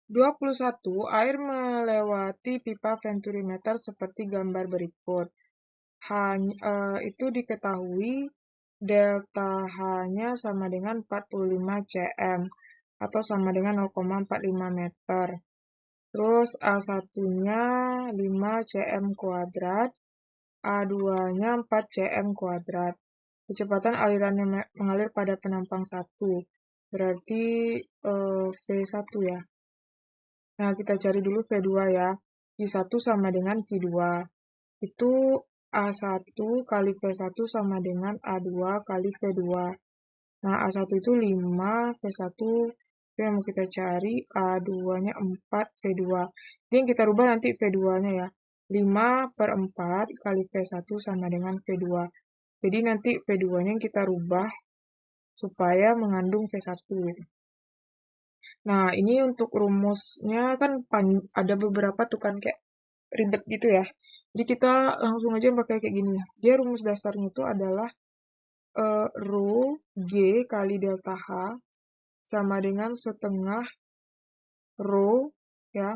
21. Air melewati pipa venturimeter seperti gambar berikut. Itu diketahui delta H-nya sama dengan 45 cm atau sama dengan 0,45 meter. Terus A1-nya 5 cm kuadrat, A2-nya 4 cm kuadrat. Kecepatan aliran yang mengalir pada penampang 1. Berarti V1 ya. Nah, kita cari dulu V2 ya. Q1 sama dengan Q2. Itu A1 kali V1 sama dengan A2 kali V2. Nah, A1 itu 5, V1 itu yang mau kita cari, A2-nya 4, V2. Ini yang kita rubah nanti V2-nya ya. 5 per 4 kali V1 sama dengan V2. Jadi nanti V2-nya yang kita rubah supaya mengandung V1 gitu. Nah, ini untuk rumusnya kan ada beberapa tuh kan kayak ribet gitu ya. Jadi kita langsung aja pakai kayak gini ya. Dia rumus dasarnya itu adalah rho G kali delta H sama dengan setengah rho ya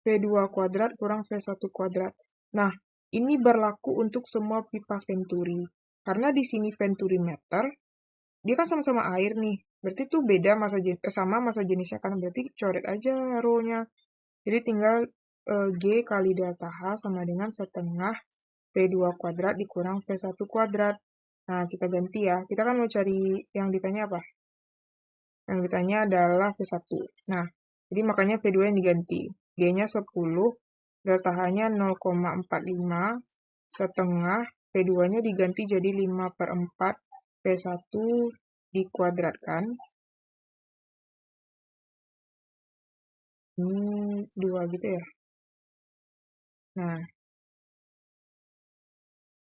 V2 kuadrat kurang V1 kuadrat. Nah, ini berlaku untuk semua pipa venturi. Karena di sini venturimeter, dia kan sama-sama air nih. Berarti itu beda sama massa jenisnya kan. Berarti coret aja rho-nya. Jadi tinggal G kali delta H sama dengan setengah V2 kuadrat dikurang V1 kuadrat. Nah, kita ganti ya. Kita kan mau cari yang ditanya apa? Yang ditanya adalah V1. Nah, jadi makanya V2 yang diganti. G-nya 10, delta H-nya 0,45, setengah, V2-nya diganti jadi 5 per 4, V1 dikuadratkan. Ini 2 gitu ya. Nah,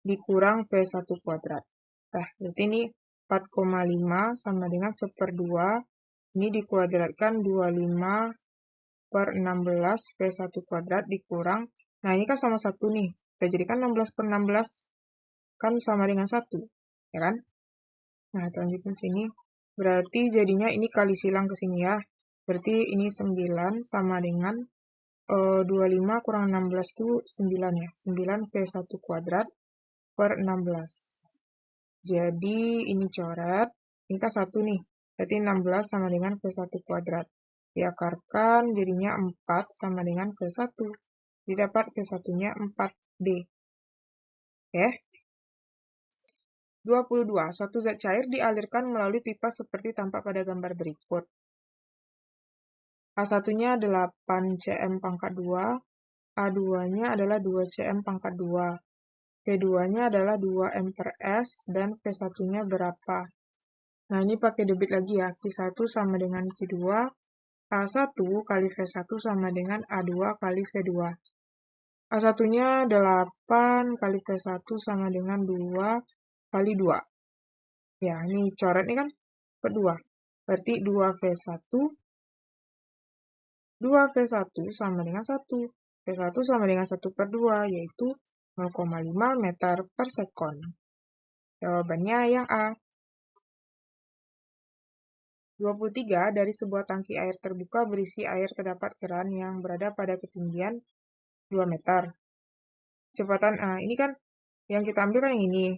dikurang V1 kuadrat. Nah, berarti ini 4,5 sama dengan 1/2. Ini dikuadratkan 25 per 16 V1 kuadrat dikurang. Nah, ini kan sama 1 nih. Kita jadikan 16 per 16 kan sama dengan 1. Ya kan? Nah, lanjutin sini. Berarti jadinya ini kali silang ke sini ya. Berarti ini 9 sama dengan 25 kurang 16 itu 9 ya. 9 V1 kuadrat per 16. Jadi ini coret. Ini kan 1 nih. Berarti 16 sama dengan V1 kuadrat. Diakarkan jadinya 4 sama dengan V1. Didapat V1-nya 4D. Oke. 22. Suatu zat cair dialirkan melalui pipa seperti tampak pada gambar berikut. A1-nya 8 cm pangkat 2, A2-nya adalah 2 cm pangkat 2, V2-nya adalah 2 M per S, dan V1-nya berapa? Nah, ini pakai debit lagi ya. Q1 sama dengan Q2, A1 kali V1 sama dengan A2 kali V2. A1-nya 8 kali V1 sama dengan 2 kali 2. Ya, ini coret nih kan per 2. Berarti 2V1 sama dengan 1. V1 sama dengan 1 per 2, yaitu 0,5 meter per sekon. Jawabannya yang A. 23. Dari sebuah tangki air terbuka berisi air terdapat keran yang berada pada ketinggian 2 meter. Kecepatan, ini kan yang kita ambil kan yang ini.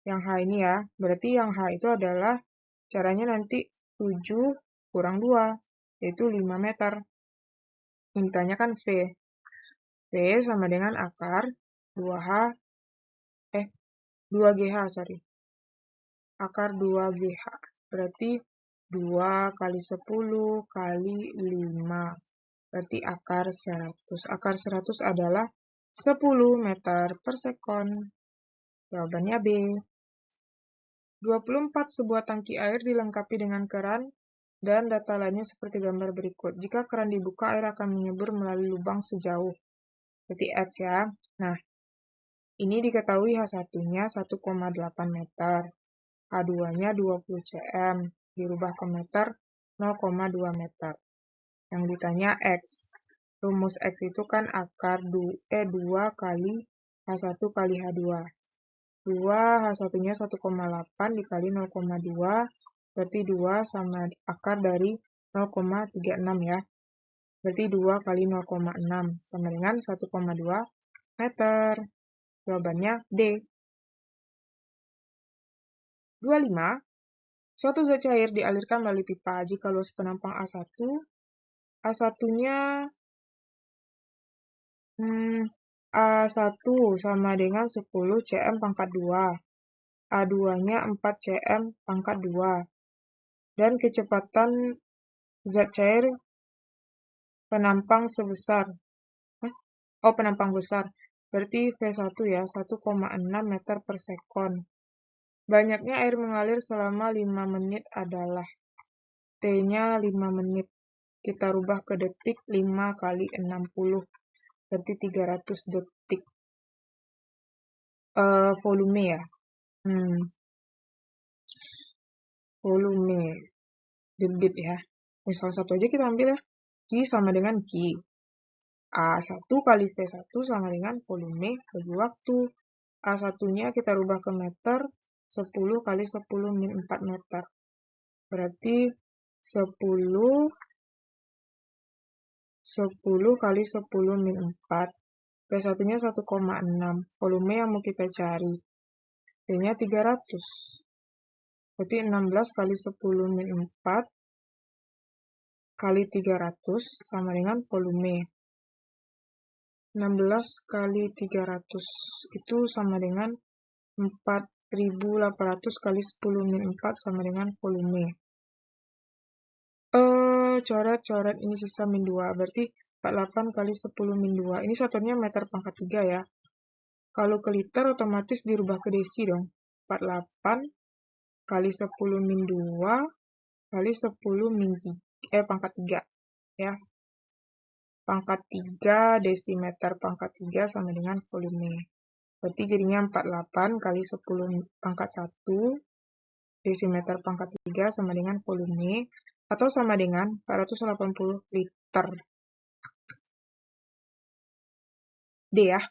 Yang H ini ya. Berarti yang H itu adalah caranya nanti 7 kurang 2, yaitu 5 meter. Mintanya kan V. V sama dengan akar 2GH, sorry. Akar 2GH. Berarti 2 kali 10 kali 5. Berarti akar 100. Akar 100 adalah 10 meter per sekon. Jawabannya B. 24. Sebuah tangki air dilengkapi dengan keran dan data lainnya seperti gambar berikut. Jika keran dibuka, air akan menyembur melalui lubang sejauh. Berarti X ya. Nah, ini diketahui H1-nya 1,8 meter. H2-nya 20 cm. Dirubah ke meter 0,2 meter. Yang ditanya X. Rumus X itu kan akar 2 kali H1 kali H2. 2 H1-nya 1,8 dikali 0,2. Berarti 2 sama akar dari 0,36 ya. Berarti 2 kali 0,6 sama dengan 1,2 meter. Jawabannya D. 25. Suatu zat cair dialirkan melalui pipa. Jika luas penampang A1, A1-nya A1 sama dengan 10 cm pangkat 2. A2-nya 4 cm pangkat 2. Dan kecepatan zat cair penampang sebesar. Penampang besar. Berarti V1 ya, 1,6 meter per sekon. Banyaknya air mengalir selama 5 menit adalah. T-nya 5 menit. Kita rubah ke detik, 5 kali 60. Berarti 300 detik. Volume ya. Volume. Debit ya. Misal satu aja kita ambil ya. Q sama dengan Q. A1 kali V1 sama dengan volume bagi waktu. A1-nya kita rubah ke meter, 10 kali 10 min 4 meter. Berarti 10 kali 10 min 4. V1-nya 1,6. Volume yang mau kita cari. T-nya 300. Berarti 16 kali 10 min 4 kali 300 sama dengan volume. 16 kali 300 itu sama dengan 4.800 kali 10 min 4 sama dengan volume. Coret ini sisa min 2. Berarti 48 kali 10 min 2. Ini satunya meter pangkat 3 ya. Kalau ke liter otomatis dirubah ke desi dong. 48 kali 10 min 2 kali 10 min 3, pangkat 3 ya. Pangkat 3 desimeter pangkat 3 sama dengan volume. Berarti jadinya 48 kali 10 pangkat 1 desimeter pangkat 3 sama dengan volume atau sama dengan 480 liter. D ya.